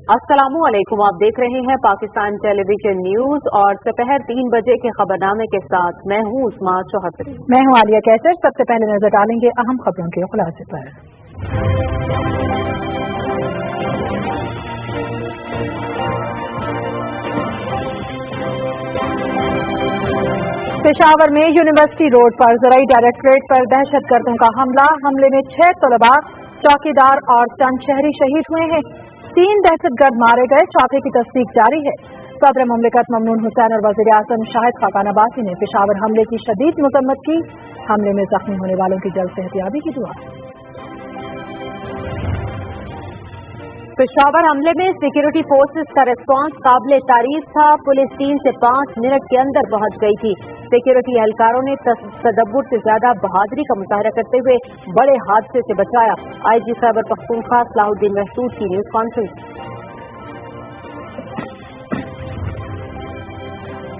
अस्सलामुअलैकुम, आप देख रहे हैं पाकिस्तान टेलीविजन न्यूज और दोपहर 3 बजे के खबरनामे के साथ मैं हूं उस्मा चौहतरी। मैं हूं आलिया कैसर। सबसे पहले नजर डालेंगे अहम खबरों के खुलासे पर। पेशावर में यूनिवर्सिटी रोड पर ज़राई डायरेक्टरेट पर दहशतगर्दों का हमले में 6 तलबा, चौकीदार और चंद शहरी शहीद हुए हैं। 3 दहशतगर्द मारे गए, चौथे की तस्दीक जारी है। सदर मुमलिकत ममनून हुसैन और वज़ीर आज़म शाहिद खाकान अब्बासी ने पेशावर हमले की शदीद मज़म्मत की। हमले में जख्मी होने वालों की जल्द सेहतयाबी की दुआ। पेशावर हमले में सिक्योरिटी फोर्सेस का रिस्पांस काबिल तारीफ था। पुलिस 3 से 5 मिनट के अंदर पहुंच गई थी। सिक्योरिटी एहलकारों ने तदब्बुर से ज्यादा बहादुरी का मुजाहरा करते हुए बड़े हादसे से बचाया। आईजी खैबर पख्तूनख्वा सलाहुद्दीन महसूद की न्यूज कॉन्फ्रेंस।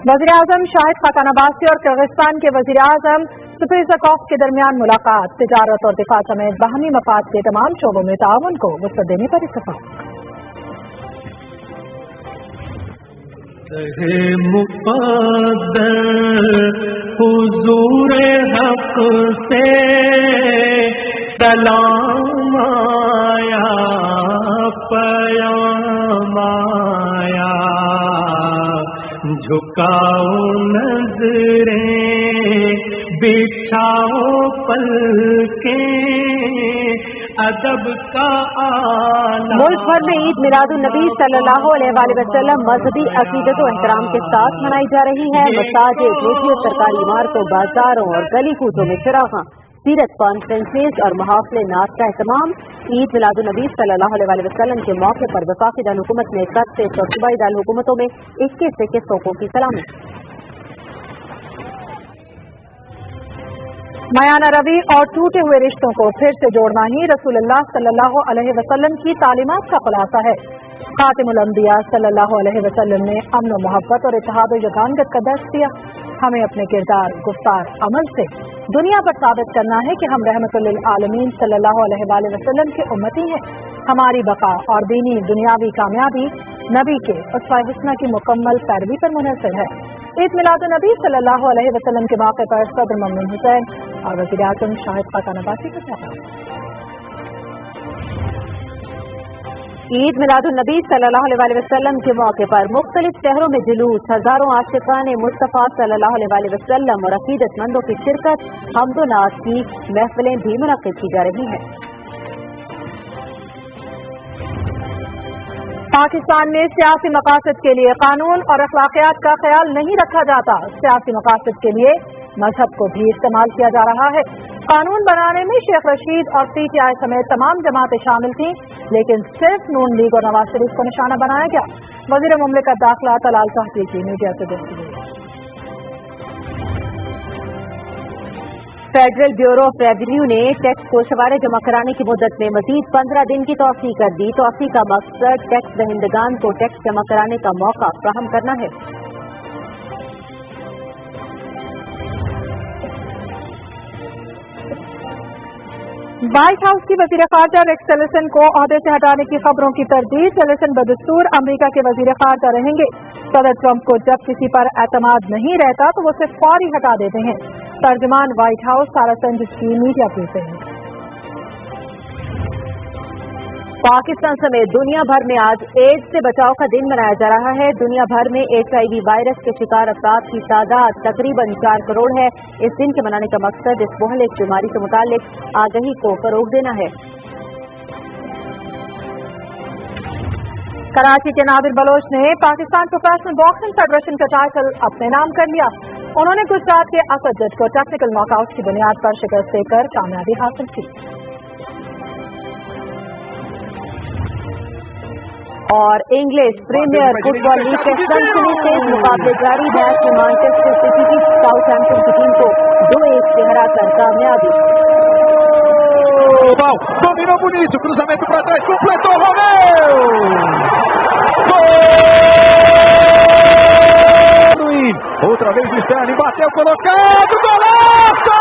वज़ीर आज़म शाहिद खाकान अब्बासी और किर्गिस्तान के वज़ीर आज़म सुफीज़कोव के दरमियान मुलाकात। तिजारत और दिफा समेत बाहमी मफाद के तमाम शोबों में ताउन को वसअत देने पर इत्तफाक। मुक़द्दर हुज़ूर हक़ से सलाम आया, पयाम आया, झुकाओ नज़रें, बिछाओ पलकें, अदब का आला। मुल्क भर में ईद मिलादुन नबी सल्लल्लाहु अलैहि वसल्लम मजहबी अकीदत और एहतराम के साथ मनाई जा रही है। मसाजिद, मस्जिद, सरकारी इमारतों, बाजारों और गली कूचों में चिरागां, सीरत कॉन्फ्रेंसेज और मुहाफ़िले नात का एहतमाम। ईद मिलादुन नबी सल्लल्लाहु अलैहि वसल्लम के मौके पर वफाकी दारुल-हुकूमत में 31 और सूबाई दारुल-हुकूमतों में 21 तोपों की सलामी। मायाना रवि और टूटे हुए रिश्तों को फिर से जोड़ना ही रसूलुल्लाह सल्लल्लाहु अलैहि वसल्लम की तालीमात का खुलासा है। खातिमुल अंबिया सल्लल्लाहु अलैहि वसल्लम ने अमन व मोहब्बत और इत्तेहाद व यगानत का दर्स दिया। हमें अपने किरदार, गुफ्तार, अमल से दुनिया पर साबित करना है कि हम रहमतुल लिल आलमीन सल्लल्लाहु अलैहि वसल्लम के उम्मती हैं। हमारी बका और दीनी दुनियावी कामयाबी नबी के उसवा हुस्ना की मुकम्मल पैरवी पर मुनहसर है। ईद मिलादुन नबी सल्लल्लाहु अलैहि वसल्लम के मौके पर सदर ममनून हुसैन और वज़ीर आज़म शाहिद खाकान अब्बासी का कहना। ईद मिलादुन नबी सल्लल्लाहु अलैहि वसल्लम के मौके पर मुख्तलिफ शहरों में जुलूस, हजारों आशिकाने मुस्तफा सल्लल्लाहु अलैहि वसल्लम और अकीदतमंदों की शिरकत, हम्दो नात की महफिलें भी मुनक्किद की जा रही हैं। पाकिस्तान में सियासी मकासद के लिए कानून और अखलाकियात का ख्याल नहीं रखा जाता। सियासी मकासद के लिए मजहब को भी इस्तेमाल किया जा रहा है। कानून बनाने में शेख रशीद और PTI समेत तमाम जमातें शामिल थीं, लेकिन सिर्फ नून लीग और नवाज शरीफ को निशाना बनाया गया। वज़ीर मुमलिकत दाखिला तलाल तहसील की मीडिया से गुफ्तगू। फेडरल ब्यूरो ऑफ रेवेन्यू ने टैक्स गोशवारे जमा कराने की मुद्दत में मजीद 15 दिन की तौसीह कर दी। तौसीह का मकसद टैक्स दहिंदगान को टैक्स जमा कराने का मौका फराहम करना है। व्हाइट हाउस की वज़ीर ख़ारजा रेक्स टिलरसन को ओहदे से हटाने की खबरों की तरदीद। टिलरसन बदस्तूर अमेरिका के वज़ीर ख़ारजा रहेंगे। सदर ट्रंप को जब किसी पर एतमाद नहीं रहता तो वो उसे फौरी हटा देते हैं। तर्जुमान व्हाइट हाउस सारा संजिश की मीडिया ब्रीफिंग। पाकिस्तान समेत दुनिया भर में आज एड्स से बचाव का दिन मनाया जा रहा है। दुनिया भर में HIV वायरस के शिकार अफराद की तादाद तकरीबन 4 करोड़ है। इस दिन के मनाने का मकसद इस मुहलिक बीमारी से मुतालिक आगाही को फरोग देना है। कराची के नादिर बलोच ने पाकिस्तान प्रोफेशनल बॉक्सिंग फेडरेशन का टाइटल अपने नाम कर लिया। उन्होंने गुजरात के असद जज को टेक्निकल नॉकआउट की बुनियाद पर शिकस्त देकर कामयाबी हासिल की। और इंग्लिश प्रीमियर फुटबॉल लीग के सनसनी खेज मुकाबले जारी। मैच में मैनचेस्टर सिटी की साउथहैम्पटन की टीम को 2-1 से हराकर कामयाबी। Dominou bonito, cruzamento para trás, completou o Romeu! Outra vez o Sterling, bateu, colocado, golaço!